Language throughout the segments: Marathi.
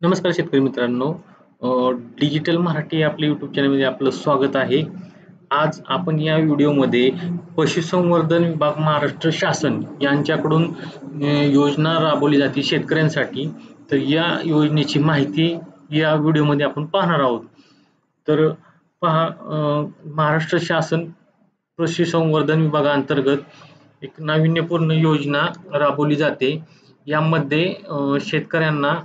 नमस्कार शेतकरी मित्रांनो. डिजिटल मराठी आपल्या यूट्यूब चॅनलमध्ये आपलं स्वागत आहे. आज आपण या व्हिडिओमध्ये पशुसंवर्धन विभाग महाराष्ट्र शासन यांच्याकडून योजना राबवली जाते शेतकऱ्यांसाठी. तर या योजनेची माहिती या व्हिडिओमध्ये आपण पाहणार आहोत. तर पहा, महाराष्ट्र शासन पशुसंवर्धन विभागाअंतर्गत एक नाविन्यपूर्ण योजना राबवली जाते. यामध्ये शेतकऱ्यांना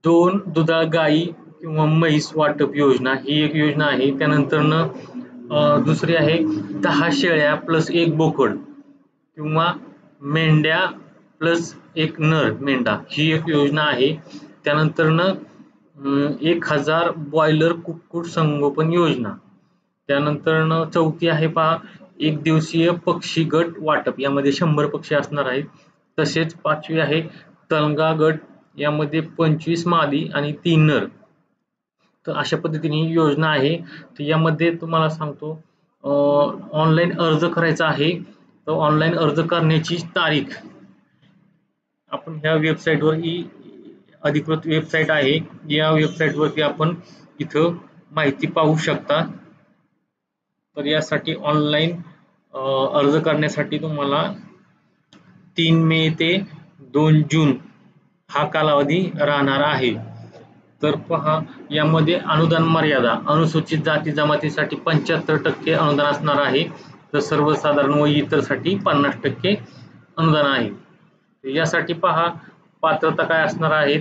2 दुधाळ गाई किंवा म्हैस वाटप योजना ही एक योजना आहे. त्यानंतरनं दुसरी आहे 10 शेळ्या प्लस 1 बोकड किंवा मेंढ्या प्लस 1 नर मेंढा ही एक योजना आहे. त्यानंतरनं 1000 बॉयलर कुक्कुट संगोपन योजना. त्यानंतरनं चौथी आहे पहा, 1 दिवसीय पक्षी गट वाटप, यामध्ये 100 पक्षी असणार आहेत. तसेच 5वी आहे तलगा गट, यामध्ये 25 मादी आणि 3 नर. तर अशा पद्धतीने ही योजना आहे. तर यामध्ये तुम्हाला सांगतो, ऑनलाईन अर्ज करायचा आहे. तर ऑनलाईन अर्ज करण्याची तारीख आपण ह्या वेबसाईटवर ही अधिकृत वेबसाईट आहे. या वेबसाईटवरती आपण इथं माहिती पाहू शकता. तर यासाठी ऑनलाईन अर्ज करण्यासाठी तुम्हाला 3 मे ते 2 जून हा कालावधी राहणार आहे. तर पहा, यामध्ये अनुदान मर्यादा अनुसूचित जाती जमातीसाठी 75% अनुदान असणार आहे. तर सर्वसाधारण व इतरसाठी 50% अनुदान आहे. यासाठी पहा, पात्रता काय असणार आहे.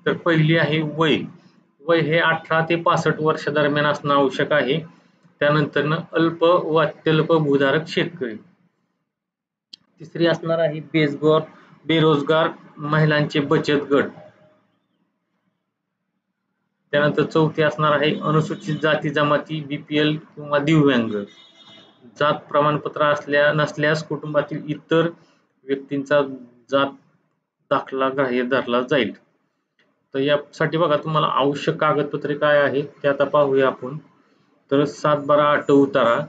तर पहिली आहे वय. वय हे 18 ते 65 वर्ष दरम्यान असणं आवश्यक आहे. त्यानंतर अल्प व अत्यल्प भूधारक शेतकरी. तिसरी असणार आहे बेरोजगार महिलांचे बचत गट. त्यानंतर चौथी असणार आहे अनुसूचित जाती जमाती, बीपीएल किंवा दिव्यांग. जात प्रमाणपत्र नसल्यास कुटुंबातील इतर व्यक्तींचा जात दाखला ग्राह्य धरला जाईल. तर यासाठी बघा, तुम्हाला आवश्यक कागदपत्रे काय आहेत ते आता पाहूया आपण. तर 7/12 उतारा,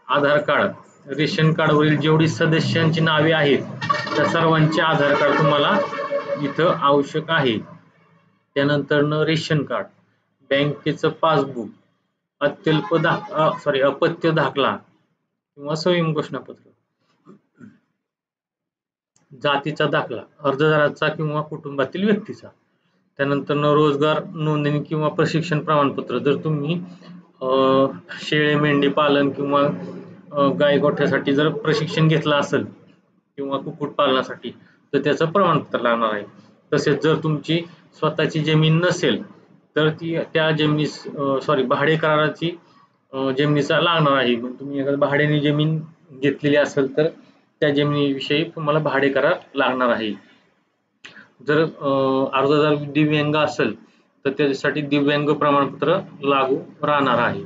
आधार कार्ड, रेशन कार्डवरील जेवढी सदस्यांची नावे आहेत त्या सर्वांचे आधार कार्ड तुम्हाला इथं आवश्यक आहे. त्यानंतर रेशन कार्ड, बँकेचं पासबुक, अपत्य दाखला किंवा स्वयं घोषणापत्र, जातीचा दाखला अर्जदाराचा किंवा कुटुंबातील व्यक्तीचा. त्यानंतर रोजगार नोंदणी किंवा प्रशिक्षण प्रमाणपत्र, जर तुम्ही शेळे मेंढी पालन किंवा गाय गोठ्यासाठी जर प्रशिक्षण घेतलं असेल किंवा कुक्कुट पालनासाठी, तर त्याचं प्रमाणपत्र लागणार आहे. तसेच जर तुमची स्वतःची जमीन नसेल तर त्या जमिनीस भाडे कराराची जमिनीचा लागणार आहे. तुम्ही एखाद्या भाड्याने जमीन घेतलेली असेल तर त्या जमिनीविषयी तुम्हाला भाडे करार लागणार आहे. जर अर्जदार दिव्यांग असेल तर त्याच्यासाठी दिव्यांग प्रमाणपत्र लागू राहणार आहे.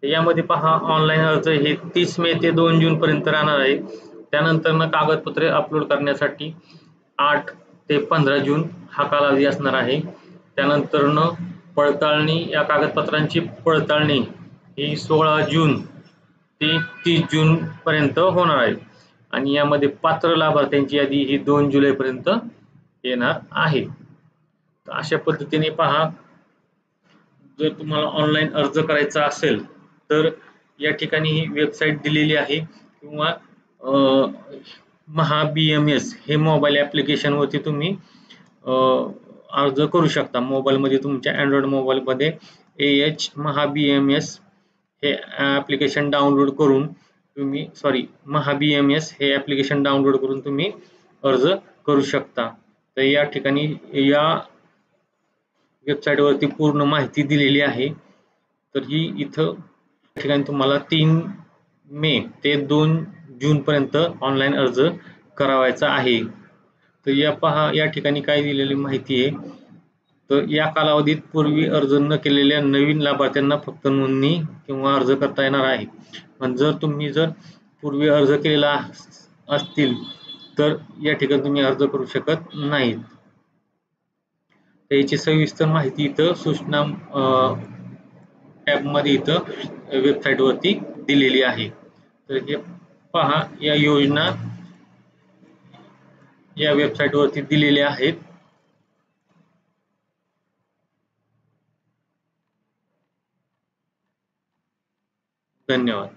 यामध्ये पहा, ऑनलाईन अर्ज हे 30 मे ते 2 जून पर्यंत राहणार आहे. त्यानंतर कागदपत्रे अपलोड करण्यासाठी 8 ते 15 जून हा कालावधी असणार आहे. त्यानंतर पडताळणी, या कागदपत्रांची पडताळणी ही 16 जून ते 30 जून पर्यंत होणार आहे. आणि यामध्ये पात्र लाभार्थ्यांची यादी ही 2 जुलै पर्यंत येणार आहे. तर अशा पद्धतीने पहा, जर तुम्हाला ऑनलाईन अर्ज करायचा असेल तर या ठिकाणी ही वेबसाईट दिलेली आहे. किंवा BMS हे मोबाईल ॲप्लिकेशनवरती तुम्ही अर्ज करू शकता. मोबाईलमध्ये, तुमच्या अँड्रॉइड मोबाईलमध्ये BMS हे ॲप्लिकेशन डाउनलोड करून तुम्ही BMS हे ॲप्लिकेशन डाउनलोड करून तुम्ही अर्ज करू शकता. तर या ठिकाणी या वेबसाईटवरती पूर्ण माहिती दिलेली आहे. तर ही इथं ठिकाणी तुम्हाला 3 मे ते 2 जून पर्यंत ऑनलाईन अर्ज करावायचा आहे. तर या ठिकाणी काय दिलेली माहिती आहे. तर या कालावधीत पूर्वी अर्ज न केलेल्या नवीन लाभार्थ्यांना फक्त नोंदणी किंवा अर्ज करता येणार आहे. पण जर तुम्ही पूर्वी अर्ज केलेला असतील तर या ठिकाणी तुम्ही अर्ज करू शकत नाहीत. याची सविस्तर माहिती इथं सूचना टॅबमध्ये इथं वेबसाईटवरती दिलेली आहे. तर हे पहा, या योजना या वेबसाईटवरती दिलेले आहेत. धन्यवाद.